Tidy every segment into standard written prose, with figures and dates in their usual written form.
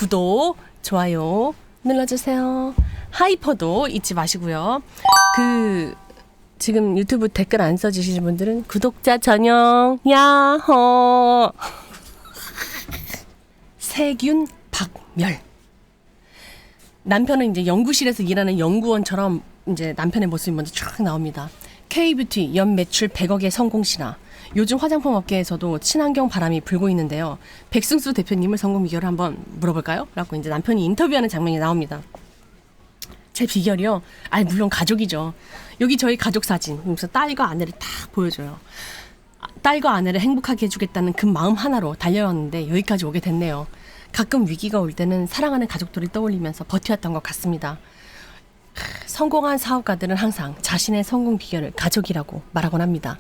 구독, 좋아요 눌러주세요. 하이퍼도 잊지 마시고요. 지금 유튜브 댓글 안 써주시는 분들은 구독자 전용 야호. 세균 박멸. 남편은 이제 연구실에서 일하는 연구원처럼 이제 남편의 모습이 먼저 쫙 나옵니다. K뷰티 연 매출 100억의 성공 신화. 요즘 화장품 업계에서도 친환경 바람이 불고 있는데요. 백승수 대표님을 성공 비결을 한번 물어볼까요? 라고 이제 남편이 인터뷰하는 장면이 나옵니다. 제 비결이요? 물론 가족이죠. 여기 저희 가족 사진. 그래서 딸과 아내를 딱 보여줘요. 딸과 아내를 행복하게 해주겠다는 그 마음 하나로 달려왔는데 여기까지 오게 됐네요. 가끔 위기가 올 때는 사랑하는 가족들을 떠올리면서 버텨왔던 것 같습니다. 성공한 사업가들은 항상 자신의 성공 비결을 가족이라고 말하곤 합니다.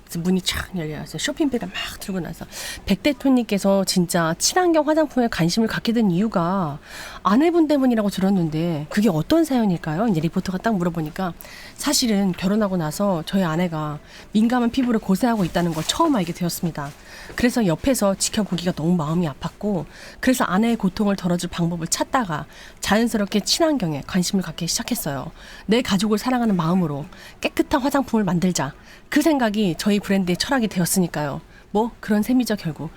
그래서 문이 촥 열려요. 쇼핑백을 막 들고 나서 백 대표님께서 진짜 친환경 화장품에 관심을 갖게 된 이유가 아내분 때문이라고 들었는데 그게 어떤 사연일까요? 이제 리포터가 딱 물어보니까 사실은 결혼하고 나서 저희 아내가 민감한 피부를 고생하고 있다는 걸 처음 알게 되었습니다. 그래서 옆에서 지켜보기가 너무 마음이 아팠고 그래서 아내의 고통을 덜어줄 방법을 찾다가 자연스럽게 친환경에 관심을 갖기 시작했어요. 내 가족을 사랑하는 마음으로 깨끗한 화장품을 만들자. 그 생각이 저희 브랜드의 철학이 되었으니까요. 뭐 그런 셈이죠 결국.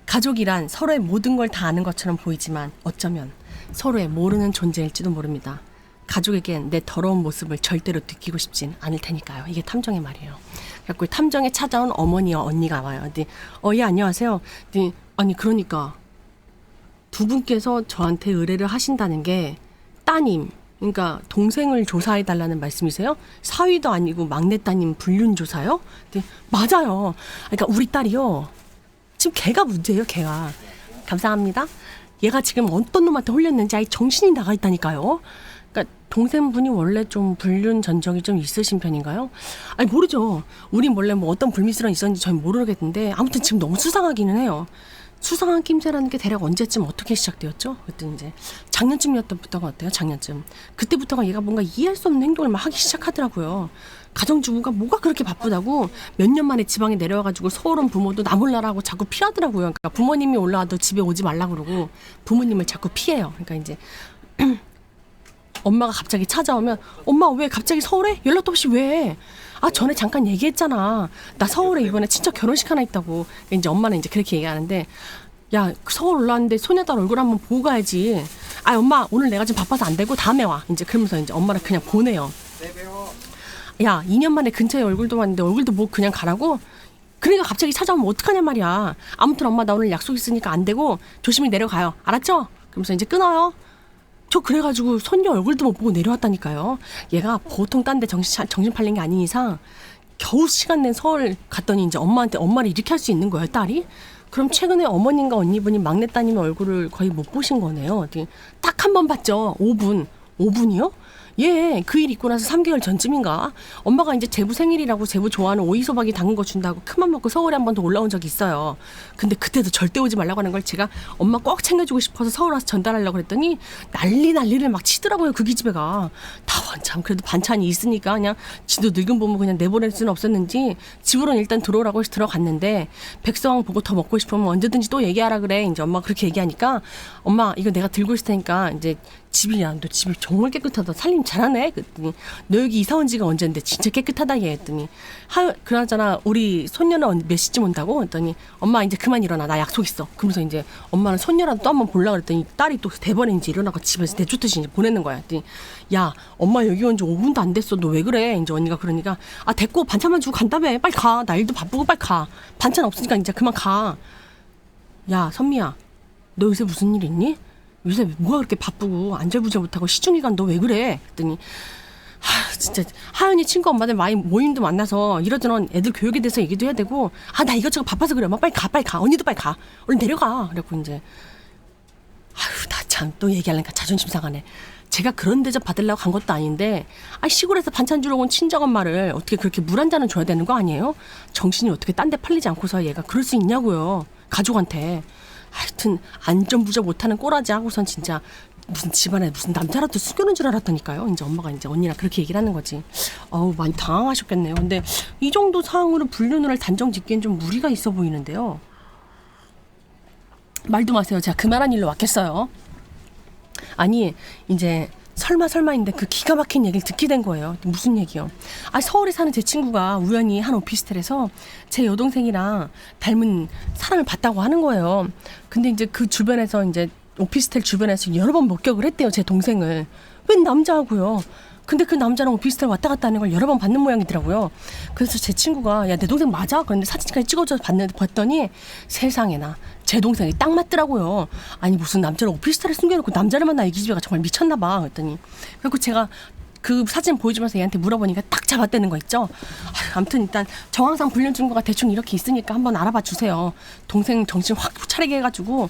가족이란 서로의 모든 걸 다 아는 것처럼 보이지만 어쩌면 서로의 모르는 존재일지도 모릅니다. 가족에겐 내 더러운 모습을 절대로 느끼고 싶진 않을 테니까요. 이게 탐정의 말이에요. 그래서 탐정에 찾아온 어머니와 언니가 와요. 근데 예 안녕하세요. 근데 아니 그러니까 두 분께서 저한테 의뢰를 하신다는 게 따님 그러니까 동생을 조사해 달라는 말씀이세요? 사위도 아니고 막내 따님 불륜 조사요? 네, 맞아요. 그러니까 우리 딸이요. 지금 걔가 문제예요. 걔가. 감사합니다. 얘가 지금 어떤 놈한테 홀렸는지 아예 정신이 나가 있다니까요. 그러니까 동생분이 원래 좀 불륜 전적이 좀 있으신 편인가요? 모르죠. 우리 원래 뭐 어떤 불미스러운 있었는지 저희 모르겠는데 아무튼 지금 너무 수상하기는 해요. 수상한 낌새라는 게 대략 언제쯤 어떻게 시작되었죠? 그때 이제 작년쯤이었던 것 같아요. 작년쯤. 그때부터가 얘가 뭔가 이해할 수 없는 행동을 막 하기 시작하더라고요. 가정주부가 뭐가 그렇게 바쁘다고 몇 년 만에 지방에 내려와가지고 서울 온 부모도 나 몰라라고 자꾸 피하더라고요. 그러니까 부모님이 올라와도 집에 오지 말라 그러고 부모님을 자꾸 피해요. 그러니까 이제 엄마가 갑자기 찾아오면 엄마 왜 갑자기 서울에? 연락도 없이 왜? 전에 잠깐 얘기했잖아. 나 서울에 이번에 친척 결혼식 하나 있다고. 이제 엄마는 이제 그렇게 얘기하는데 야 서울 올라왔는데 소녀딸 얼굴 한번 보고 가야지. 엄마 오늘 내가 좀 바빠서 안 되고 다음에 와. 이제 그러면서 이제 엄마를 그냥 보내요. 야 2년 만에 근처에 얼굴도 왔는데 얼굴도 뭐 그냥 가라고? 그러니까 갑자기 찾아오면 어떡하냐 말이야. 아무튼 엄마 나 오늘 약속 있으니까 안 되고 조심히 내려가요. 알았죠? 그러면서 이제 끊어요. 저 그래가지고 손녀 얼굴도 못 보고 내려왔다니까요. 얘가 보통 딴 데 정신 팔린 게 아닌 이상 겨우 시간 낸 서울 갔더니 이제 엄마한테 엄마를 이렇게 할 수 있는 거예요, 딸이? 그럼 최근에 어머님과 언니분이 막내 따님의 얼굴을 거의 못 보신 거네요. 딱 한 번 봤죠. 5분. 5분이요? 예, 그 일 있고 나서 3개월 전쯤인가 엄마가 이제 제부 생일이라고 제부 좋아하는 오이소박이 담근 거 준다고 큰맘 먹고 서울에 한 번 더 올라온 적이 있어요. 근데 그때도 절대 오지 말라고 하는 걸 제가 엄마 꼭 챙겨주고 싶어서 서울 와서 전달하려고 그랬더니 난리를 막 치더라고요. 그 기집애가. 다 참 그래도 반찬이 있으니까 그냥 지도 늙은 보면 그냥 내보낼 수는 없었는지 집으로는 일단 들어오라고 해서 들어갔는데 백성왕 보고 더 먹고 싶으면 언제든지 또 얘기하라 그래. 이제 엄마가 그렇게 얘기하니까 엄마 이거 내가 들고 있을 테니까 이제 집이야. 너 집이 정말 깨끗하다. 살림 잘하네. 그랬더니 너 여기 이사 온 지가 언젠데 진짜 깨끗하다 얘 했더니 그나저나 우리 손녀는 몇 시쯤 온다고? 했더니 엄마 이제 그만 일어나. 나 약속 있어. 그러면서 이제 엄마는 손녀라도 또 한번 보려고 그랬더니 딸이 또 대번인지 일어나고 집에서 내쫓듯이 이제 보내는 거야. 했더니 야 엄마 여기 온 지 5분도 안 됐어. 너 왜 그래? 이제 언니가 그러니까 됐고 반찬만 주고 간다며. 빨리 가. 나 일도 바쁘고 빨리 가. 반찬 없으니까 이제 그만 가. 야 선미야 너 요새 무슨 일 있니? 요새 뭐가 그렇게 바쁘고 안절부절 못하고 시중이간 너 왜 그래? 그랬더니 진짜 하연이 친구 엄마들 많이 모임도 만나서 이러저런 애들 교육에 대해서 얘기도 해야 되고 나 이것저것 바빠서 그래. 엄마 빨리 가 언니도 빨리 가 얼른 내려가. 그래갖고 이제 나 참 또 얘기하려니까 자존심 상하네. 제가 그런 대접 받으려고 간 것도 아닌데 시골에서 반찬 주러 온 친정엄마를 어떻게 그렇게 물 한 잔은 줘야 되는 거 아니에요? 정신이 어떻게 딴 데 팔리지 않고서 얘가 그럴 수 있냐고요. 가족한테. 하여튼 안전부절 못하는 꼬라지 하고선 진짜 무슨 집안에 무슨 남자라도 숨겨놓은 줄 알았다니까요. 이제 엄마가 이제 언니랑 그렇게 얘기를 하는 거지. 많이 당황하셨겠네요. 근데 이 정도 상황으로 불륜을 단정 짓기엔 좀 무리가 있어 보이는데요. 말도 마세요. 제가 그만한 일로 왔겠어요. 아니 이제 설마인데 그 기가 막힌 얘기를 듣게 된 거예요. 무슨 얘기요? 아, 서울에 사는 제 친구가 우연히 한 오피스텔에서 제 여동생이랑 닮은 사람을 봤다고 하는 거예요. 근데 이제 그 주변에서 이제 오피스텔 주변에서 여러 번 목격을 했대요. 제 동생을. 웬 남자하고요. 근데 그 남자랑 오피스텔 왔다 갔다 하는 걸 여러 번 봤는 모양이더라고요. 그래서 제 친구가 야, 내 동생 맞아? 그런데 사진까지 찍어줘서 봤더니 세상에나 제 동생이 딱 맞더라고요. 아니 무슨 남자를 오피스텔에 숨겨놓고 남자를 만나 이 기집애가 정말 미쳤나 봐. 그랬더니 그리고 제가 그 사진 보여주면서 얘한테 물어보니까 딱 잡았다는 거 있죠. 아무튼 일단 정황상 불륜 증거가 대충 이렇게 있으니까 한번 알아봐 주세요. 동생 정신 확 차리게 해가지고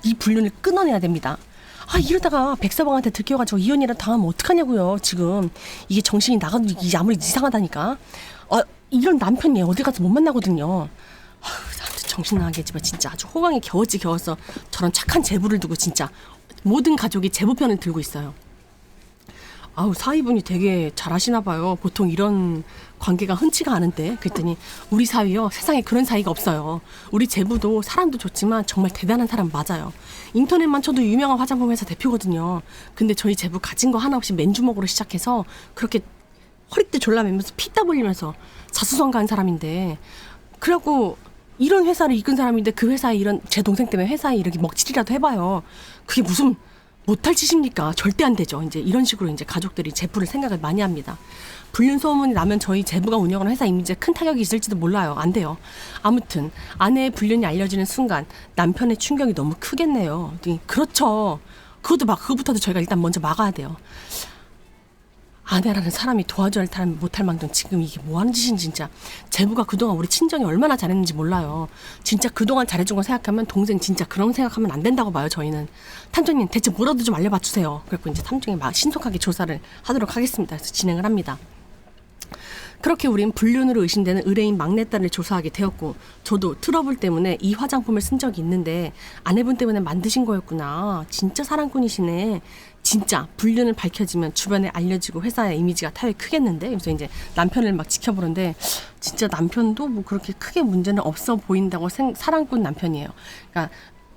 이 불륜을 끊어내야 됩니다. 아, 이러다가 백서방한테 들켜가지고 이혼이라 당하면 어떡하냐고요. 지금 이게 정신이 나가도 이게 아무리 이상하다니까. 이런 남편이 어디 가서 못 만나거든요. 정신 나가게 했지만 진짜 아주 호강에 겨웠어. 저런 착한 제부를 두고 진짜 모든 가족이 제부 편을 들고 있어요. 아우, 사위분이 되게 잘하시나 봐요. 보통 이런 관계가 흔치가 않은데. 그랬더니 우리 사위요, 세상에 그런 사이가 없어요. 우리 제부도 사람도 좋지만 정말 대단한 사람 맞아요. 인터넷만 쳐도 유명한 화장품 회사 대표거든요. 근데 저희 제부 가진 거 하나 없이 맨주먹으로 시작해서 그렇게 허리띠 졸라매면서 피 땀 흘리면서 자수성가한 사람인데, 그래갖고 이런 회사를 이끈 사람인데 그 회사에 이런 제 동생 때문에 회사에 이렇게 먹칠이라도 해봐요. 그게 무슨 못할 짓입니까? 절대 안 되죠. 이제 이런 식으로 이제 가족들이 제부를 생각을 많이 합니다. 불륜 소문이 나면 저희 제부가 운영하는 회사 이미지에 큰 타격이 있을지도 몰라요. 안 돼요. 아무튼 아내의 불륜이 알려지는 순간 남편의 충격이 너무 크겠네요. 그렇죠. 그거부터도 저희가 일단 먼저 막아야 돼요. 아내라는 사람이 도와줘야 할 사람이 못할 망정 지금 이게 뭐하는 짓인지. 진짜 제부가 그동안 우리 친정이 얼마나 잘했는지 몰라요. 진짜 그동안 잘해준 거 생각하면 동생 진짜 그런 생각하면 안 된다고 봐요. 저희는 탐정님 대체 뭐라도 좀 알려봐 주세요. 그래서 이제 탐정이 막 신속하게 조사를 하도록 하겠습니다. 그래서 진행을 합니다. 그렇게 우린 불륜으로 의심되는 의뢰인 막내딸을 조사하게 되었고, 저도 트러블 때문에 이 화장품을 쓴 적이 있는데 아내분 때문에 만드신 거였구나. 진짜 사랑꾼이시네. 진짜 불륜을 밝혀지면 주변에 알려지고 회사의 이미지가 타격이 크겠는데. 그래서 이제 남편을 막 지켜보는데 진짜 남편도 뭐 그렇게 크게 문제는 없어 보인다고 사랑꾼 남편이에요. 그러니까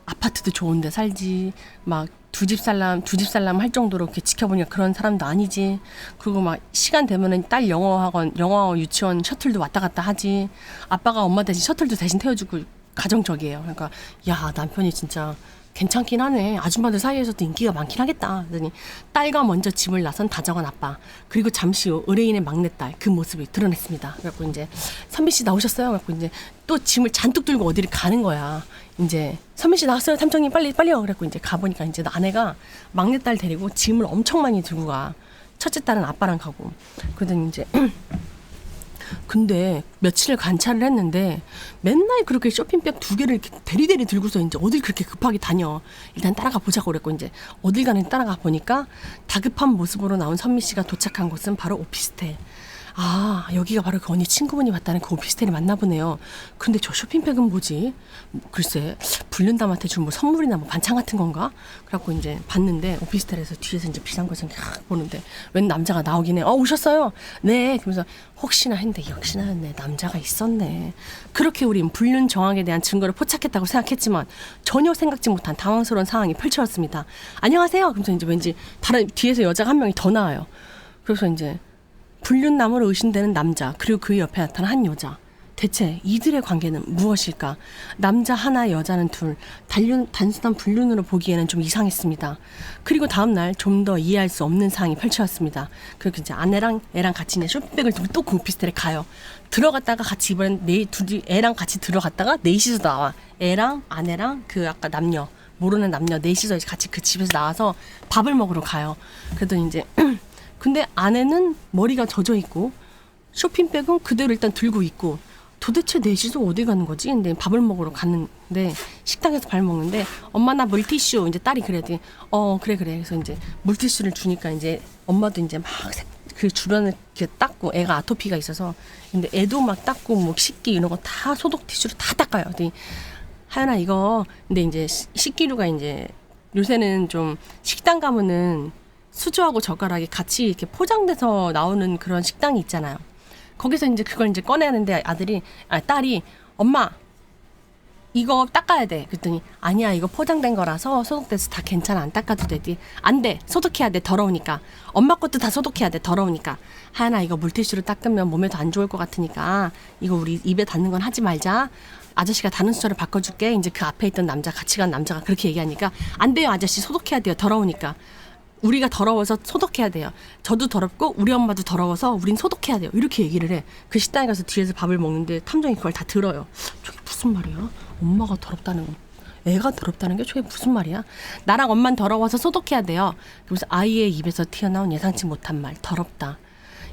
아파트도 좋은데 살지, 막 두 집 살람 할 정도로 이렇게 지켜보니까 그런 사람도 아니지. 그리고 막 시간 되면은 딸 영어 유치원 셔틀도 왔다 갔다 하지. 아빠가 엄마 대신 셔틀도 대신 태워주고 가정적이에요. 그러니까 야, 남편이 진짜 괜찮긴 하네. 아줌마들 사이에서도 인기가 많긴 하겠다. 그러더니 딸과 먼저 집을 나선 다정한 아빠, 그리고 잠시 후 의뢰인의 막내딸, 그 모습이 드러냈습니다. 그래갖고 이제 선미 씨 나오셨어요. 그래갖고 이제 또 짐을 잔뜩 들고 어디를 가는 거야. 이제 선미 씨 나왔어요. 탐정님 빨리요. 그래갖고 이제 가보니까 이제 아내가 막내딸 데리고 짐을 엄청 많이 들고 가. 첫째 딸은 아빠랑 가고. 그러더니 이제 근데 며칠을 관찰을 했는데 맨날 그렇게 쇼핑백 2개를 이렇게 대리대리 들고서 이제 어딜 그렇게 급하게 다녀. 일단 따라가 보자고 그랬고, 이제 어딜 가는지 따라가 보니까 다급한 모습으로 나온 선미 씨가 도착한 곳은 바로 오피스텔. 아, 여기가 바로 그 언니 친구분이 봤다는 그 오피스텔이 맞나 보네요. 근데 저 쇼핑백은 뭐지? 글쎄, 불륜담한테 준 뭐 선물이나 뭐 반찬 같은 건가? 그래갖고 이제 봤는데 오피스텔에서 뒤에서 이제 비상구성 보는데 웬 남자가 나오긴 해. 오셨어요? 네. 그러면서 혹시나 했는데 역시나 네, 남자가 있었네. 그렇게 우린 불륜 정황에 대한 증거를 포착했다고 생각했지만 전혀 생각지 못한 당황스러운 상황이 펼쳐졌습니다. 안녕하세요. 그러면서 이제 왠지 다른 뒤에서 여자가 한 명이 더 나와요. 그래서 이제 불륜남으로 의심되는 남자, 그리고 그 옆에 나타난 한 여자. 대체 이들의 관계는 무엇일까? 남자 하나, 여자는 둘. 단순한 불륜으로 보기에는 좀 이상했습니다. 그리고 다음날 좀 더 이해할 수 없는 상황이 펼쳐졌습니다. 그리고 이제 아내랑 애랑 같이 이제 쇼핑백을 들고 또 그 오피스텔에 가요. 들어갔다가 같이 이번엔 둘이 애랑 같이 들어갔다가 넷이서 나와. 애랑 아내랑 그 아까 남녀, 모르는 남녀 넷이서 같이 그 집에서 나와서 밥을 먹으러 가요. 그랬더니 이제 근데 아내는 머리가 젖어 있고 쇼핑백은 그대로 일단 들고 있고, 도대체 넷이서 어디 가는 거지? 근데 밥을 먹으러 갔는데 식당에서 밥 먹는데 엄마 나 물티슈, 이제 딸이 그래더니 그래. 그래서 이제 물티슈를 주니까 이제 엄마도 이제 막 그 주변을 이렇게 닦고, 애가 아토피가 있어서 근데 애도 막 닦고 뭐 씻기 이런 거 다 소독 티슈로 다 닦아요. 근데 하연아 이거 근데 이제 식기류가 이제 요새는 좀 식당 가면은 수저하고 젓가락이 같이 이렇게 포장돼서 나오는 그런 식당이 있잖아요. 거기서 이제 그걸 이제 꺼내는데 딸이 엄마 이거 닦아야 돼. 그랬더니 아니야 이거 포장된 거라서 소독돼서 다 괜찮아 안 닦아도 되지. 안 돼 소독해야 돼 더러우니까. 엄마 것도 다 소독해야 돼 더러우니까. 하연아 이거 물티슈로 닦으면 몸에도 안 좋을 것 같으니까 이거 우리 입에 닿는 건 하지 말자. 아저씨가 닿는 수저를 바꿔줄게. 이제 그 앞에 있던 남자 같이 간 남자가 그렇게 얘기하니까 안 돼요 아저씨 소독해야 돼요 더러우니까. 우리가 더러워서 소독해야 돼요. 저도 더럽고 우리 엄마도 더러워서 우린 소독해야 돼요. 이렇게 얘기를 해. 그 식당에 가서 뒤에서 밥을 먹는데 탐정이 그걸 다 들어요. 저게 무슨 말이야? 엄마가 더럽다는 거. 애가 더럽다는 게 저게 무슨 말이야? 나랑 엄만 더러워서 소독해야 돼요. 그래서 아이의 입에서 튀어나온 예상치 못한 말. 더럽다.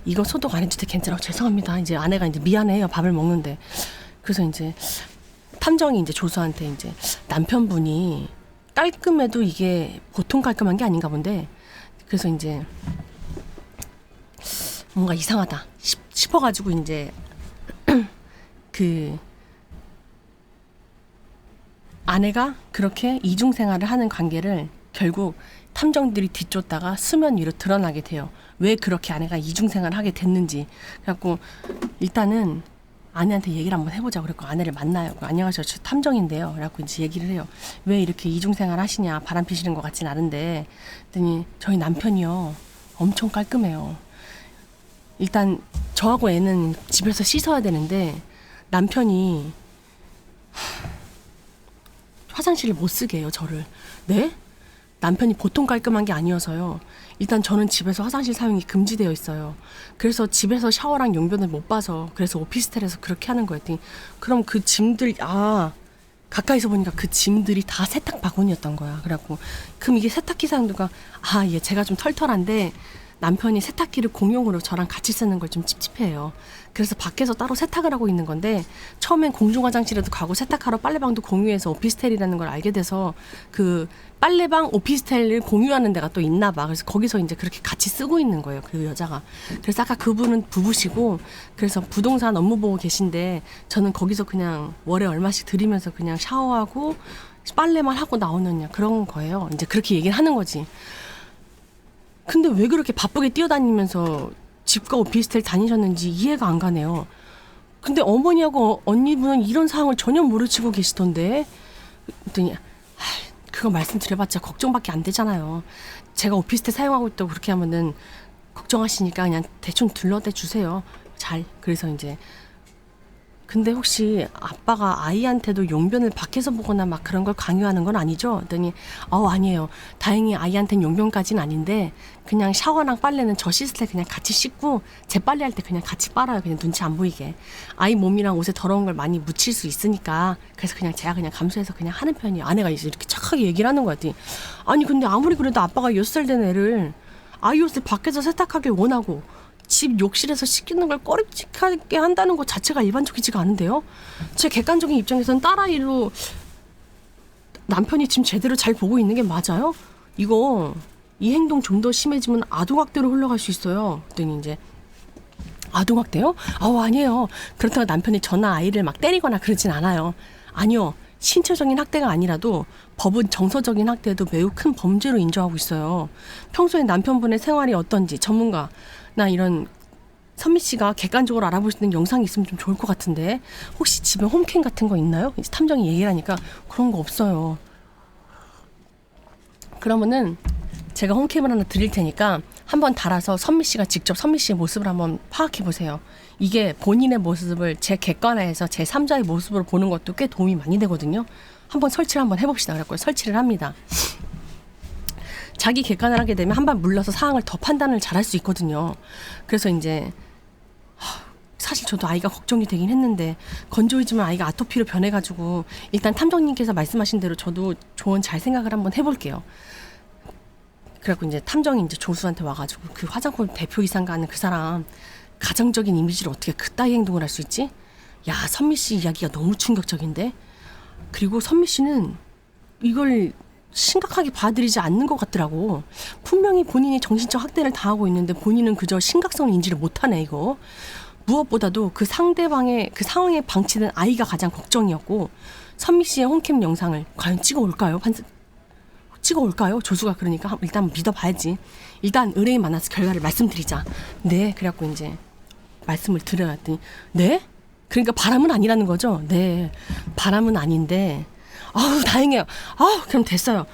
이거 소독 안 해도 돼 괜찮아. 죄송합니다. 이제 아내가 이제 미안해요. 밥을 먹는데. 그래서 이제 탐정이 이제 조수한테 이제 남편분이 깔끔해도 이게 보통 깔끔한 게 아닌가 본데. 그래서 이제 뭔가 이상하다 싶어가지고 이제 그 아내가 그렇게 이중생활을 하는 관계를 결국 탐정들이 뒤쫓다가 수면 위로 드러나게 돼요. 왜 그렇게 아내가 이중생활을 하게 됐는지. 그래갖고 일단은 아내한테 얘기를 한번 해보자. 그래갖고 아내를 만나요. 안녕하세요. 저 탐정인데요. 그래갖고 이제 얘기를 해요. 왜 이렇게 이중생활 하시냐. 바람 피시는 것 같진 않은데. 그랬더니 저희 남편이요. 엄청 깔끔해요. 일단 저하고 애는 집에서 씻어야 되는데 남편이 화장실을 못 쓰게 해요. 저를. 네? 남편이 보통 깔끔한 게 아니어서요. 일단 저는 집에서 화장실 사용이 금지되어 있어요. 그래서 집에서 샤워랑 용변을 못 봐서 그래서 오피스텔에서 그렇게 하는 거였더니 그럼 그 짐들 가까이서 보니까 그 짐들이 다 세탁 바구니였던 거야. 그래갖고 그럼 이게 세탁기 사용도가 예 제가 좀 털털한데 남편이 세탁기를 공용으로 저랑 같이 쓰는 걸 좀 찝찝해요. 그래서 밖에서 따로 세탁을 하고 있는 건데 처음엔 공중화장실에도 가고 세탁하러 빨래방도 공유해서 오피스텔이라는 걸 알게 돼서 그 빨래방 오피스텔을 공유하는 데가 또 있나 봐. 그래서 거기서 이제 그렇게 같이 쓰고 있는 거예요. 그 여자가. 그래서 아까 그분은 부부시고 그래서 부동산 업무 보고 계신데 저는 거기서 그냥 월에 얼마씩 드리면서 그냥 샤워하고 빨래만 하고 나오는 그런 거예요. 이제 그렇게 얘기를 하는 거지. 근데 왜 그렇게 바쁘게 뛰어다니면서 집과 오피스텔 다니셨는지 이해가 안 가네요. 근데 어머니하고 언니분은 이런 상황을 전혀 모르시고 계시던데. 그랬더니 그거 말씀드려봤자 걱정밖에 안 되잖아요. 제가 오피스텔 사용하고 있다고 그렇게 하면은 걱정하시니까 그냥 대충 둘러대 주세요. 그래서 이제 근데 혹시 아빠가 아이한테도 용변을 밖에서 보거나 막 그런 걸 강요하는 건 아니죠? 그랬더니 아니에요. 다행히 아이한테는 용변까지는 아닌데 그냥 샤워랑 빨래는 저 씻을 때 그냥 같이 씻고 제 빨래할 때 그냥 같이 빨아요. 그냥 눈치 안 보이게. 아이 몸이랑 옷에 더러운 걸 많이 묻힐 수 있으니까 그래서 그냥 제가 그냥 감수해서 그냥 하는 편이에요. 아내가 이제 이렇게 착하게 얘기를 하는 거야. 아니 근데 아무리 그래도 아빠가 6살 된 애를 아이 옷을 밖에서 세탁하길 원하고 집 욕실에서 씻기는 걸 꺼림칙하게 한다는 것 자체가 일반적이지가 않은데요. 제 객관적인 입장에서는 딸아이로 남편이 지금 제대로 잘 보고 있는 게 맞아요? 이 행동 좀 더 심해지면 아동학대로 흘러갈 수 있어요. 그랬더니 이제 아동학대요? 아니에요. 그렇다고 남편이 저나 아이를 막 때리거나 그러진 않아요. 아니요. 신체적인 학대가 아니라도 법은 정서적인 학대도 매우 큰 범죄로 인정하고 있어요. 평소에 남편분의 생활이 어떤지 전문가나 이런 선미 씨가 객관적으로 알아볼 수 있는 영상이 있으면 좀 좋을 것 같은데 혹시 집에 홈캠 같은 거 있나요? 탐정이 얘기를 하니까 그런 거 없어요. 그러면은 제가 홈캠을 하나 드릴 테니까 한번 달아서 선미 씨가 직접 선미 씨의 모습을 한번 파악해 보세요. 이게 본인의 모습을 제 객관화해서 제 3자의 모습으로 보는 것도 꽤 도움이 많이 되거든요. 한번 설치를 한번 해봅시다. 그래서 설치를 합니다. 자기 객관을 하게 되면 한번 물러서 상황을 더 판단을 잘할 수 있거든요. 그래서 이제 사실 저도 아이가 걱정이 되긴 했는데 건조해지면 아이가 아토피로 변해가지고 일단 탐정님께서 말씀하신 대로 저도 조언 잘 생각을 한번 해볼게요. 그래갖고 이제 탐정이 이제 조수한테 와가지고 그 화장품 대표 이사인가 하는 그 사람 가정적인 이미지를 어떻게 그따위 행동을 할 수 있지? 야, 선미 씨 이야기가 너무 충격적인데? 그리고 선미 씨는 이걸 심각하게 받아들이지 않는 것 같더라고. 분명히 본인이 정신적 학대를 당하고 있는데 본인은 그저 심각성을 인지를 못하네 이거. 무엇보다도 그 상대방의 그 상황에 방치된 아이가 가장 걱정이었고 선미 씨의 홈캠 영상을 과연 찍어올까요? 찍어올까요? 조수가 그러니까 일단 믿어봐야지. 일단 의뢰인 만나서 결과를 말씀드리자. 네, 그래갖고 이제 말씀을 드려야 했더니 네? 그러니까 바람은 아니라는 거죠. 네, 바람은 아닌데 아우 다행이에요. 아우 그럼 됐어요.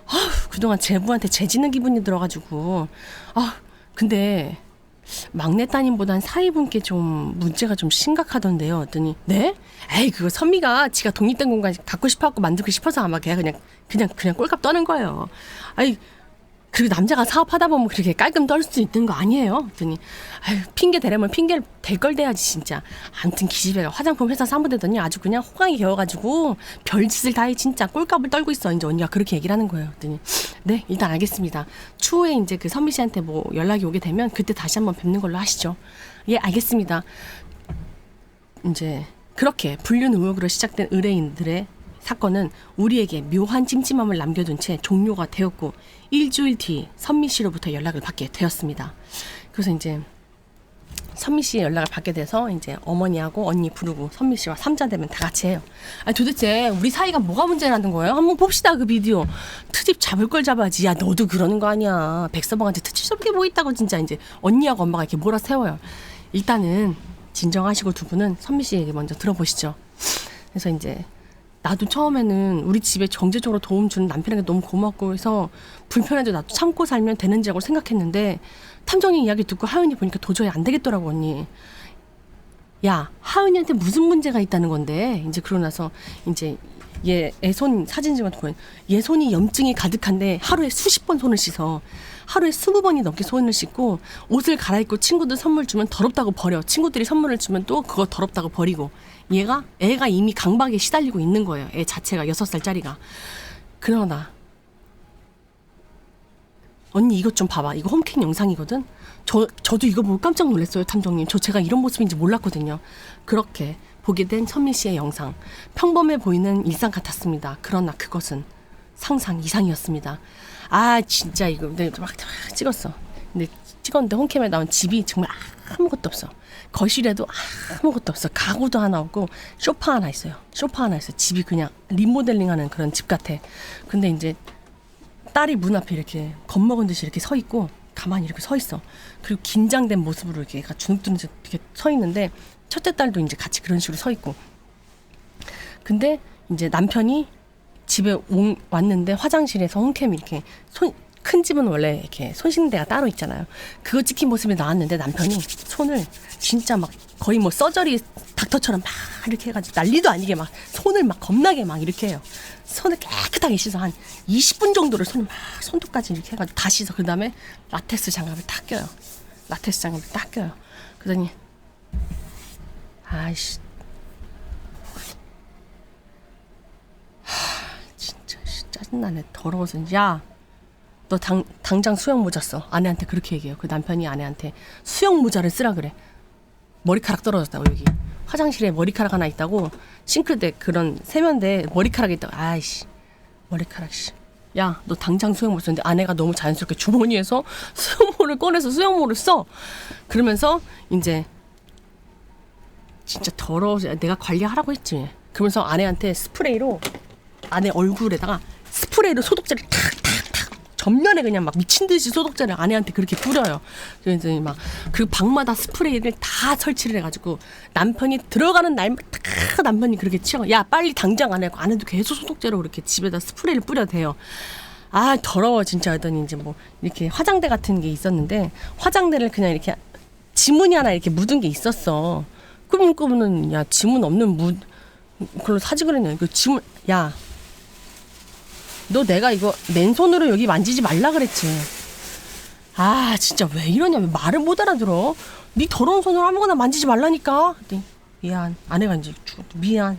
아우 그동안 제부한테 재지는 기분이 들어가지고 아 근데 막내 따님보단 사위분께 좀 문제가 좀 심각하던데요. 했더니 네? 에이 그거 선미가 지가 독립된 공간 갖고 싶어갖고 만들고 싶어서 아마 걔가 그냥 꼴값 떠는 거예요. 아이 그리고 남자가 사업하다 보면 그렇게 깔끔 떨 수 있는 거 아니에요? 그랬더니 아유 핑계 대려면 핑계를 댈 걸 대야지 진짜. 아무튼 기집애가 화장품 회사 사무대더니 아주 그냥 호강이 겨워가지고 별짓을 다해 진짜 꼴값을 떨고 있어. 이제 언니가 그렇게 얘기를 하는 거예요. 그랬더니 네 일단 알겠습니다. 추후에 이제 그 선미 씨한테 뭐 연락이 오게 되면 그때 다시 한번 뵙는 걸로 하시죠. 예 알겠습니다. 이제 그렇게 불륜 의혹으로 시작된 의뢰인들의 사건은 우리에게 묘한 찜찜함을 남겨둔 채 종료가 되었고 일주일 뒤 선미 씨로부터 연락을 받게 되었습니다. 그래서 이제 선미 씨의 연락을 받게 돼서 이제 어머니하고 언니 부르고 선미 씨와 삼자 되면 다 같이 해요. 아니 도대체 우리 사이가 뭐가 문제라는 거예요? 한번 봅시다 그 비디오. 트집 잡을 걸 잡아야지. 야 너도 그러는 거 아니야. 백서방한테 트집 잡을 게 뭐 있다고 진짜 이제 언니하고 엄마가 이렇게 몰아세워요. 일단은 진정하시고 두 분은 선미 씨 얘기 먼저 들어보시죠. 그래서 이제 나도 처음에는 우리 집에 경제적으로 도움 주는 남편에게 너무 고맙고 해서 불편해도 나도 참고 살면 되는 지라고 생각했는데 탐정이 이야기 듣고 하은이 보니까 도저히 안 되겠더라고 언니. 야 하은이한테 무슨 문제가 있다는 건데 이제 그러고 나서 이제 얘 애손 사진 찍어서 보면 얘 손이 염증이 가득한데 하루에 수십 번 손을 씻어. 하루에 20번이 넘게 손을 씻고 옷을 갈아입고 친구들 선물 주면 더럽다고 버려. 친구들이 선물을 주면 또 그거 더럽다고 버리고. 애가 이미 강박에 시달리고 있는 거예요. 애 자체가 6살짜리가. 그러나 언니 이것 좀 봐봐. 이거 홈캠 영상이거든. 저도 이거 보고 깜짝 놀랐어요 탐정님. 제가 이런 모습인지 몰랐거든요. 그렇게 보게 된 선미 씨의 영상. 평범해 보이는 일상 같았습니다. 그러나 그것은 상상 이상이었습니다. 아 진짜 이거 내가 막 찍었어. 근데 찍었는데 홈캠에 나온 집이 정말 아무것도 없어. 거실에도 아무것도 없어. 가구도 하나 없고 소파 하나 있어요. 소파 하나 있어. 집이 그냥 리모델링하는 그런 집 같아. 근데 이제 딸이 문 앞에 이렇게 겁먹은 듯이 이렇게 서 있고 가만히 이렇게 서 있어. 그리고 긴장된 모습으로 이렇게 주눅드는 듯 이렇게 서 있는데 첫째 딸도 이제 같이 그런 식으로 서 있고. 근데 이제 남편이 집에 왔는데 화장실에서 홈캠 이렇게 큰 집은 원래 이렇게 손 씻는 데가 따로 있잖아요. 그거 찍힌 모습이 나왔는데 남편이 손을 진짜 막 거의 뭐 서저리 닥터처럼 막 이렇게 해가지고 난리도 아니게 막 손을 막 겁나게 막 이렇게 해요. 손을 깨끗하게 씻어 한 20분 정도를 손을 막 손톱까지 이렇게 해가지고 다 씻어. 그 다음에 라텍스 장갑을 딱 껴요. 라텍스 장갑을 딱 껴요. 그러더니 아이씨 진짜 짜증나네. 더러워서. 야 너 당장 수영 모자 써. 아내한테 그렇게 얘기해요. 그 남편이 아내한테 수영 모자를 쓰라 그래. 머리카락 떨어졌다고. 여기 화장실에 머리카락 하나 있다고. 싱크대 그런 세면대에 머리카락이 있다고. 아이씨 머리카락 씨. 야 너 당장 수영모 쓰는데 아내가 너무 자연스럽게 주머니에서 수영모를 꺼내서 수영모를 써. 그러면서 이제 진짜 더러워서 내가 관리하라고 했지. 그러면서 아내한테 스프레이로 아내 얼굴에다가 스프레이로 소독제를 탁탁탁 전면에 그냥 막 미친 듯이 소독제를 아내한테 그렇게 뿌려요. 그래서 막 그 방마다 스프레이를 다 설치를 해가지고 남편이 들어가는 날마다 남편이 그렇게 치워. 야 빨리 당장 안 하고 아내도 계속 소독제로 그렇게 집에다 스프레이를 뿌려도 돼요. 아 더러워 진짜. 하더니 이제 뭐 이렇게 화장대 같은 게 있었는데 화장대를 그냥 이렇게 지문이 하나 이렇게 묻은 게 있었어. 그러면 야 지문 없는 그걸로 사지 그랬냐. 그 지문 야 너 내가 이거 맨손으로 여기 만지지 말라 그랬지. 아 진짜 왜 이러냐. 왜 말을 못 알아들어. 네 더러운 손으로 아무거나 만지지 말라니까. 미안. 아내가 이제 미안.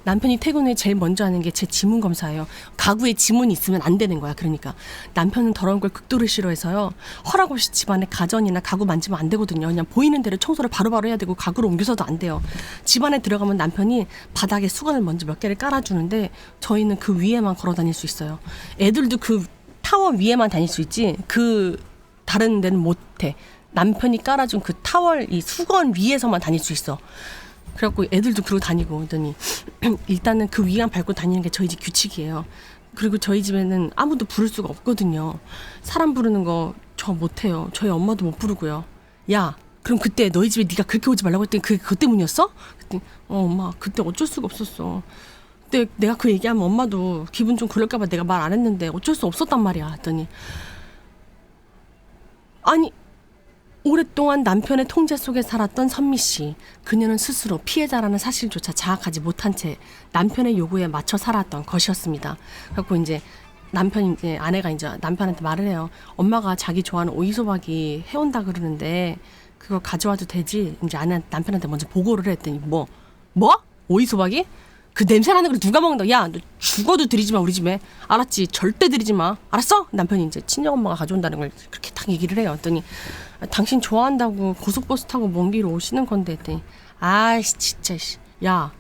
남편이 퇴근 후에 제일 먼저 하는 게 제 지문 검사예요. 가구에 지문이 있으면 안 되는 거야. 그러니까 남편은 더러운 걸 극도로 싫어해서요. 허락 없이 집안에 가전이나 가구 만지면 안 되거든요. 그냥 보이는 대로 청소를 바로바로 해야 되고 가구를 옮겨서도 안 돼요. 집안에 들어가면 남편이 바닥에 수건을 먼저 몇 개를 깔아주는데 저희는 그 위에만 걸어 다닐 수 있어요. 애들도 그 타워 위에만 다닐 수 있지 그 다른 데는 못해. 남편이 깔아준 그 타월 이 수건 위에서만 다닐 수 있어. 그래갖고 애들도 그러고 다니고. 그러더니 일단은 그 위만 밟고 다니는 게 저희 집 규칙이에요. 그리고 저희 집에는 아무도 부를 수가 없거든요. 사람 부르는 거 저 못해요. 저희 엄마도 못 부르고요. 야 그럼 그때 너희 집에 네가 그렇게 오지 말라고 했더니 그게 그것 때문이었어? 그랬더니 엄마 그때 어쩔 수가 없었어. 그때 내가 그 얘기하면 엄마도 기분 좀 그럴까 봐 내가 말 안 했는데 어쩔 수 없었단 말이야. 했더니 아니 오랫동안 남편의 통제 속에 살았던 선미 씨. 그녀는 스스로 피해자라는 사실조차 자각하지 못한 채 남편의 요구에 맞춰 살았던 것이었습니다. 그래갖고 이제 아내가 이제 남편한테 말을 해요. 엄마가 자기 좋아하는 오이소박이 해온다 그러는데 그거 가져와도 되지? 이제 남편한테 먼저 보고를 했더니 뭐? 오이소박이? 그 냄새나는 걸 누가 먹는다? 야, 너 죽어도 들이지 마 우리 집에. 알았지? 절대 들이지 마. 알았어? 남편이 이제 친정엄마가 가져온다는 걸 그렇게 딱 얘기를 해요. 했더니 당신 좋아한다고 고속버스 타고 먼 길 오시는 건데 했더니 아이씨 진짜 야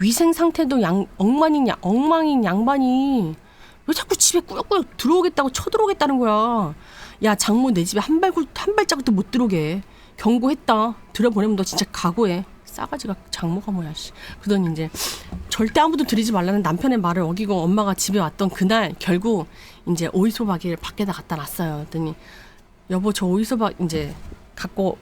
위생 상태도 엉망인 양반이 왜 자꾸 집에 꾸역꾸역 들어오겠다고 쳐들어오겠다는 거야. 야 장모 내 집에 한 발자국도 못 들어오게 경고했다. 들여보내면 너 진짜 각오해. 싸가지가 장모가 뭐야 씨. 그러더니 이제 절대 아무도 들이지 말라는 남편의 말을 어기고 엄마가 집에 왔던 그날 결국 이제 오이소박이를 밖에다 갖다 놨어요. 그랬더니 여보 저 오이소박 이제 갖고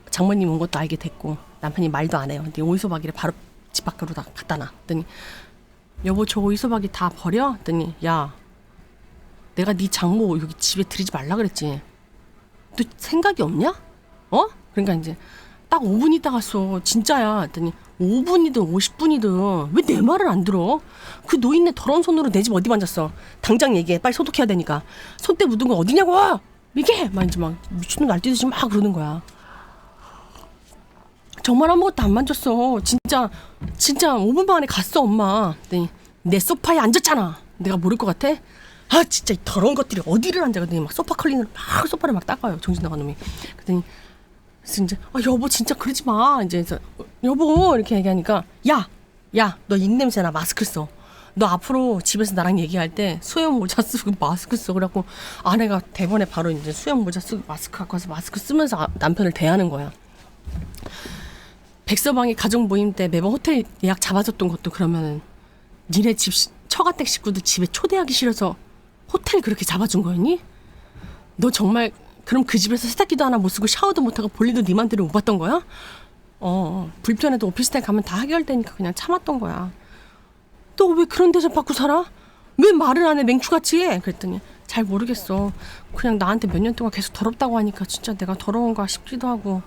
장모님 온 것도 알게 됐고 남편이 말도 안 해요. 근데 오이소박이를 바로 집 밖으로 다 갖다 놔. 그랬더니 여보 저 오이소박이 다 버려? 그랬더니 야 내가 네 장모 여기 집에 들이지 말라 그랬지. 너 생각이 없냐? 그러니까 이제 딱 5분 있다 갔어. 진짜야. 했더니 5분이든 50분이든 왜 내 말을 안 들어? 그 노인네 더러운 손으로 내 집 어디 만졌어? 당장 얘기해. 빨리 소독해야 되니까. 손때 묻은 거 어디냐고! 이게! 막 이제 막 미친놈 날뛰듯이 막 그러는 거야. 정말 아무것도 안 만졌어. 진짜 5분 만에 갔어 엄마. 그랬더니 내 소파에 앉았잖아. 내가 모를 것 같아? 진짜 이 더러운 것들이 어디를 앉아. 그랬더니 막 소파 클리너를 막 소파를 막 닦아요. 정신 나간 놈이. 그랬더니 이제 여보 진짜 그러지 마. 이제 여보 이렇게 얘기하니까 야 너 입냄새나 마스크 써. 너 앞으로 집에서 나랑 얘기할 때 수염 모자 쓰고 마스크 써. 그래갖고 아내가 대번에 바로 이제 수염 모자 쓰고 마스크 갖고 와서 마스크 쓰면서 남편을 대하는 거야. 백서방이 가족 모임 때 매번 호텔 예약 잡아줬던 것도 그러면은 니네 집 처가댁 식구들 집에 초대하기 싫어서 호텔 그렇게 잡아준 거였니? 너 정말 그럼 그 집에서 세탁기도 하나 못 쓰고 샤워도 못하고 볼일도 네 맘대로 못 봤던 거야? 불편해도 오피스텔 가면 다 해결되니까 그냥 참았던 거야. 너 왜 그런 대접 받고 살아? 왜 말을 안 해 맹추같이? 그랬더니 잘 모르겠어. 그냥 나한테 몇 년 동안 계속 더럽다고 하니까 진짜 내가 더러운가 싶기도 하고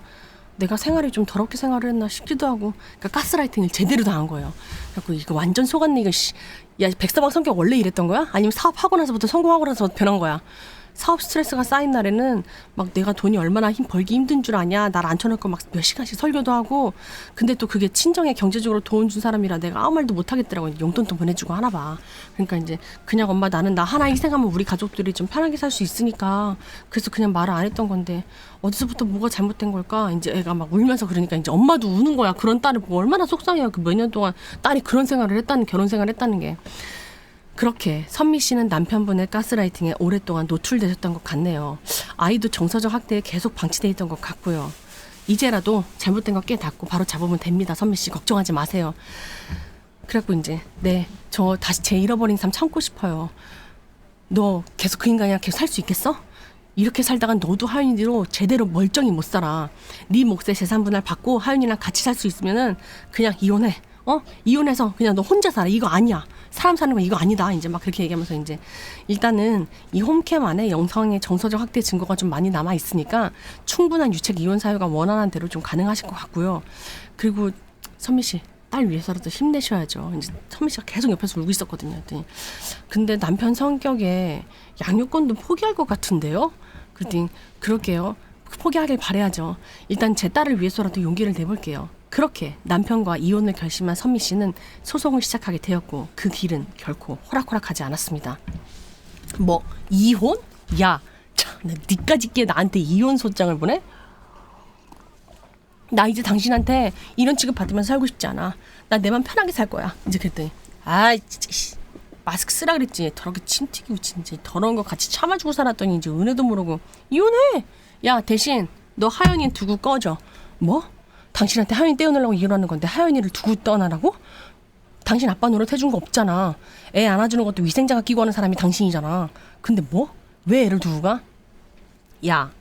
내가 생활이 좀 더럽게 생활을 했나 싶기도 하고. 그러니까 가스라이팅을 제대로 당한 거예요. 그래갖고 이거 완전 속았네 이거. 야 백서방 성격 원래 이랬던 거야? 아니면 사업하고 나서부터 성공하고 나서 변한 거야? 사업 스트레스가 쌓인 날에는 막 내가 돈이 얼마나 벌기 힘든 줄 아냐. 날 앉혀놓고 막 몇 시간씩 설교도 하고. 근데 또 그게 친정에 경제적으로 도움 준 사람이라 내가 아무 말도 못 하겠더라고. 용돈도 보내주고 하나 봐. 그러니까 이제 그냥 엄마 나는 나 하나 희생하면 우리 가족들이 좀 편하게 살 수 있으니까 그래서 그냥 말을 안 했던 건데 어디서부터 뭐가 잘못된 걸까? 이제 애가 막 울면서 그러니까 이제 엄마도 우는 거야. 그런 딸을 보고 얼마나 속상해요. 그 몇 년 동안 딸이 그런 생활을 했다는 결혼 생활을 했다는 게. 그렇게 선미 씨는 남편분의 가스라이팅에 오랫동안 노출되셨던 것 같네요. 아이도 정서적 학대에 계속 방치돼 있던 것 같고요. 이제라도 잘못된 거 깨닫고 바로 잡으면 됩니다. 선미 씨 걱정하지 마세요. 그래갖고 이제 저 다시 제 잃어버린 삶 참고 싶어요. 너 계속 그 인간이랑 계속 살 수 있겠어? 이렇게 살다간 너도 하윤이로 제대로 멀쩡히 못 살아. 네 몫의 재산 분할 받고 하윤이랑 같이 살 수 있으면은 그냥 이혼해. 이혼해서 그냥 너 혼자 살아. 이거 아니야. 사람 사는 거 이거 아니다. 이제 막 그렇게 얘기하면서 이제 일단은 이 홈캠 안에 영상의 정서적 학대 증거가 좀 많이 남아 있으니까 충분한 유책 이혼 사유가 원활한 대로 좀 가능하실 것 같고요. 그리고 선미 씨 딸 위해서라도 힘내셔야죠. 이제 선미 씨가 계속 옆에서 울고 있었거든요. 근데 남편 성격에 양육권도 포기할 것 같은데요. 그랬더니 그럴게요. 포기하길 바라야죠. 일단 제 딸을 위해서라도 용기를 내볼게요. 그렇게 남편과 이혼을 결심한 선미 씨는 소송을 시작하게 되었고 그 길은 결코 호락호락하지 않았습니다. 뭐 이혼? 야, 니까짓기에 나한테 이혼 소장을 보내? 나 이제 당신한테 이런 취급 받으면서 살고 싶지 않아. 나 내 맘 편하게 살 거야. 이제 그랬더니 진짜 마스크 쓰라 그랬지. 더럽게 침 튀기고 진짜 더러운 거 같이 참아주고 살았더니 이제 은혜도 모르고 이혼해. 야 대신 너 하연이 두고 꺼져. 뭐? 당신한테 하연이 떼어내려고 이혼하는 건데 하연이를 두고 떠나라고? 당신 아빠 노릇 해준 거 없잖아. 애 안아주는 것도 위생장갑 끼고 하는 사람이 당신이잖아. 근데 뭐? 왜 애를 두고 가? 야,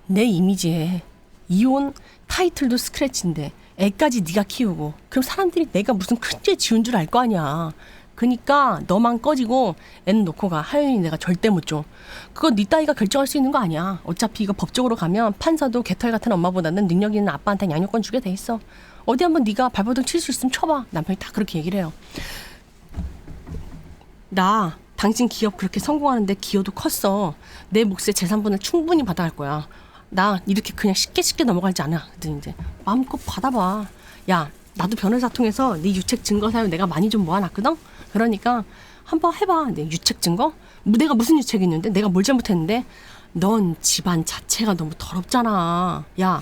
내 이미지에 이혼 타이틀도 스크래치인데 애까지 네가 키우고 그럼 사람들이 내가 무슨 큰 죄 지은 줄 알 거 아니야. 그니까 너만 꺼지고 애는 놓고 가. 하윤이 내가 절대 못 줘. 그거 네 따위가 결정할 수 있는 거 아니야. 어차피 이거 법적으로 가면 판사도 개털 같은 엄마보다는 능력 있는 아빠한테 양육권 주게 돼 있어. 어디 한번 네가 발버둥 칠 수 있으면 쳐봐. 남편이 다 그렇게 얘기를 해요. 나 당신 기업 그렇게 성공하는데 기여도 컸어. 내 몫의 재산분을 충분히 받아갈 거야. 나 이렇게 그냥 쉽게 넘어가지 않아. 그랬더니 이제 마음껏 받아봐. 야, 나도 변호사 통해서 네 유책 증거 사유 내가 많이 좀 모아놨거든. 그러니까 한번 해봐. 내 유책 증거? 내가 무슨 유책이 있는데? 내가 뭘 잘못했는데? 넌 집안 자체가 너무 더럽잖아. 야,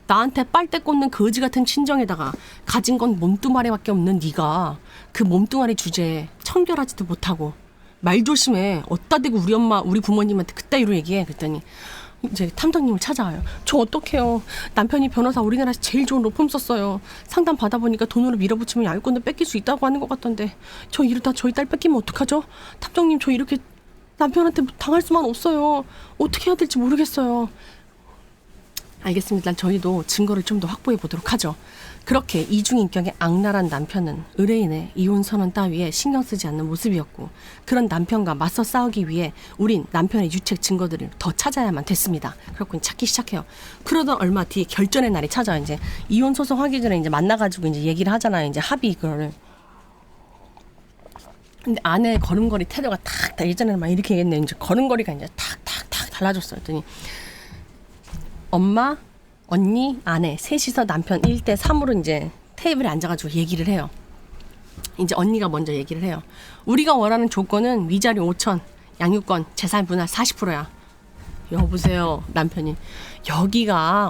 나한테 빨대 꽂는 거지 같은 친정에다가 가진 건 몸뚱아리밖에 없는 네가 그 몸뚱아리 주제에 청결하지도 못하고 말 조심해. 어디다 대고 우리 엄마 우리 부모님한테 그따위로 얘기해. 그랬더니 이제 탐정님을 찾아와요. 저 어떡해요. 남편이 변호사 우리나라에서 제일 좋은 로펌 썼어요. 상담 받아보니까 돈으로 밀어붙이면 양육권을 뺏길 수 있다고 하는 것 같던데 저 이러다 저희 딸 뺏기면 어떡하죠? 탐정님 저 이렇게 남편한테 당할 수만 없어요. 어떻게 해야 될지 모르겠어요. 알겠습니다. 저희도 증거를 좀 더 확보해 보도록 하죠. 그렇게 이중인격의 악랄한 남편은 의뢰인의 이혼 선언 따위에 신경 쓰지 않는 모습이었고 그런 남편과 맞서 싸우기 위해 우린 남편의 유책 증거들을 더 찾아야만 됐습니다. 그렇고 찾기 시작해요. 그러던 얼마 뒤에 결전의 날이 찾아요. 이제 이혼 소송하기 전에 이제 만나가지고 이제 얘기를 하잖아요. 이제 합의 그거를. 근데 아내의 걸음걸이 태도가 탁 예전에는 막 이렇게 얘기했는데 이제 걸음걸이가 이제 탁 달라졌어요. 그랬더니 엄마, 언니, 아내 셋이서 남편 1대 3으로 이제 테이블에 앉아가지고 얘기를 해요. 이제 언니가 먼저 얘기를 해요. 우리가 원하는 조건은 위자료 5천, 양육권, 재산 분할 40%야. 여보세요. 남편이 여기가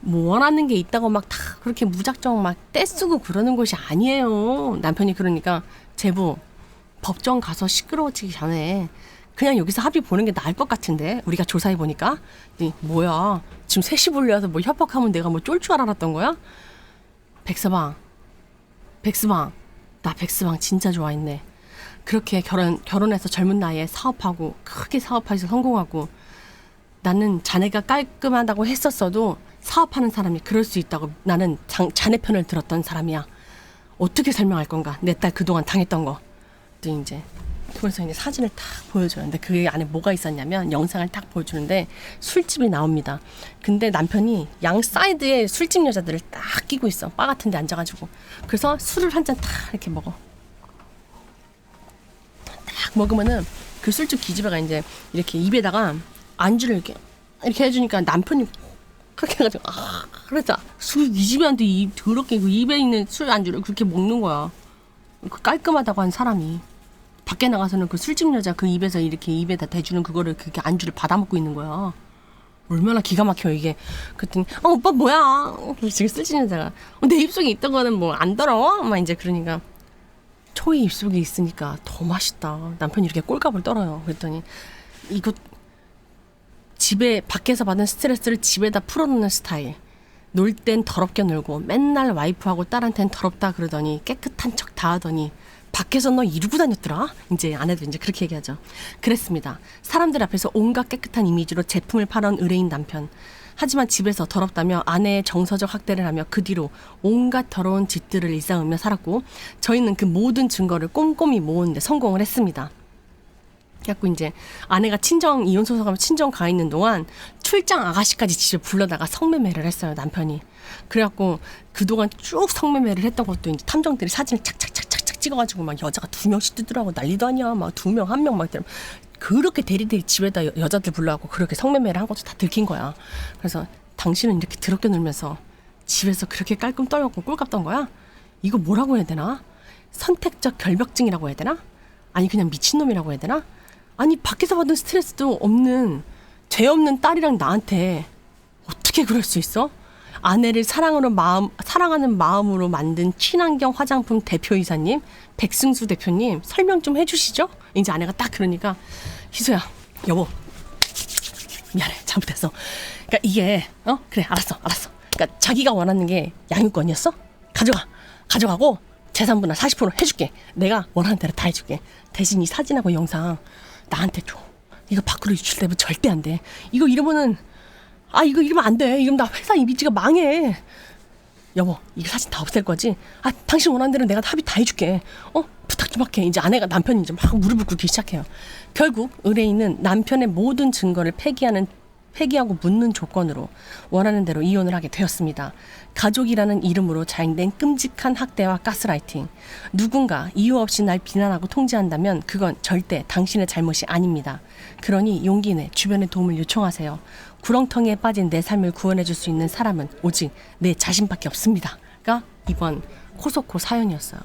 뭐 원하는 게 있다고 막 다 그렇게 무작정 막 떼쓰고 그러는 곳이 아니에요. 남편이 그러니까 제부 법정 가서 시끄러워지기 전에 그냥 여기서 합의 보는 게 나을 것 같은데 우리가 조사해 보니까 뭐야 지금 셋이 불려서 뭐 협박하면 내가 뭐 쫄 줄 알았던 거야? 백서방 나 백서방 진짜 좋아했네. 그렇게 결혼해서 젊은 나이에 사업하고 크게 사업해서 성공하고 나는 자네가 깔끔하다고 했었어도 사업하는 사람이 그럴 수 있다고 나는 자네 편을 들었던 사람이야. 어떻게 설명할 건가 내 딸 그동안 당했던 거. 또 이제 그래서 이제 사진을 딱 보여줘요. 근데 그 안에 뭐가 있었냐면 영상을 딱 보여주는데 술집이 나옵니다. 근데 남편이 양 사이드에 술집 여자들을 딱 끼고 있어. 바 같은 데 앉아가지고. 그래서 술을 한 잔 딱 이렇게 먹어. 딱 먹으면은 그 술집 기집애가 이제 이렇게 입에다가 안주를 이렇게 해주니까 남편이 그렇게 해가지고 그랬다. 술 이 집애한테 더럽게 그 입에 있는 술 안주를 그렇게 먹는 거야. 그 깔끔하다고 한 사람이. 밖에 나가서는 그 술집 여자 그 입에서 이렇게 입에다 대주는 그거를 그렇게 안주를 받아먹고 있는 거야. 얼마나 기가 막혀 이게. 그랬더니 오빠 뭐야. 지금 술집 여자가 내 입속에 있던 거는 뭐 안 더러워? 막 이제 그러니까 초이 입속에 있으니까 더 맛있다. 남편이 이렇게 꼴값을 떨어요. 그랬더니 이거 집에 밖에서 받은 스트레스를 집에다 풀어놓는 스타일. 놀 땐 더럽게 놀고 맨날 와이프하고 딸한테는 더럽다 그러더니 깨끗한 척 다 하더니 밖에서 너 이러고 다녔더라? 이제 아내도 이제 그렇게 얘기하죠. 그랬습니다. 사람들 앞에서 온갖 깨끗한 이미지로 제품을 팔아온 의뢰인 남편. 하지만 집에서 더럽다며 아내의 정서적 학대를 하며 그 뒤로 온갖 더러운 짓들을 일삼으며 살았고 저희는 그 모든 증거를 꼼꼼히 모으는데 성공을 했습니다. 그래갖고 이제 아내가 친정 이혼 소송하면 친정 가 있는 동안 출장 아가씨까지 집에 불러다가 성매매를 했어요. 남편이. 그래갖고 그동안 쭉 성매매를 했던 것도 이제 탐정들이 사진을 착착착착 찍어가지고 막 여자가 2명씩 뜨더라고. 난리도 아니야. 막 2명, 1명 막 이러면 그렇게 대리대리 집에다 여자들 불러갖고 그렇게 성매매를 한 것도 다 들킨 거야. 그래서 당신은 이렇게 더럽게 놀면서 집에서 그렇게 깔끔 떨고 꿀값 떤 거야? 이거 뭐라고 해야 되나? 선택적 결벽증이라고 해야 되나? 아니 그냥 미친놈이라고 해야 되나? 아니 밖에서 받은 스트레스도 없는 죄 없는 딸이랑 나한테 어떻게 그럴 수 있어? 아내를 사랑하는 마음으로 만든 친환경 화장품 대표이사님 백승수 대표님 설명 좀 해주시죠. 이제 아내가 딱 그러니까 희수야 여보 미안해 잘못했어. 그러니까 이게 그래 알았어. 그러니까 자기가 원하는 게 양육권이었어. 가져가고 재산분할 40% 해줄게. 내가 원하는 대로 다 해줄게. 대신 이 사진하고 영상 나한테 줘. 이거 밖으로 유출되면 절대 안 돼. 이거 이러면은 아 이거 이러면 안 돼. 이러면 나 회사 이미지가 망해. 여보 이거 사진 다 없앨 거지? 아 당신 원하는 대로 내가 합의 다 해줄게. 부탁 좀 할게. 이제 아내가 남편이 이제 막 무릎을 꿇기 시작해요. 결국 의뢰인은 남편의 모든 증거를 폐기하고 묻는 조건으로 원하는 대로 이혼을 하게 되었습니다. 가족이라는 이름으로 자행된 끔찍한 학대와 가스라이팅. 누군가 이유 없이 날 비난하고 통제한다면 그건 절대 당신의 잘못이 아닙니다. 그러니 용기 내 주변의 도움을 요청하세요. 구렁텅이에 빠진 내 삶을 구원해줄 수 있는 사람은 오직 내 자신밖에 없습니다.가 이번 코소코 사연이었어요.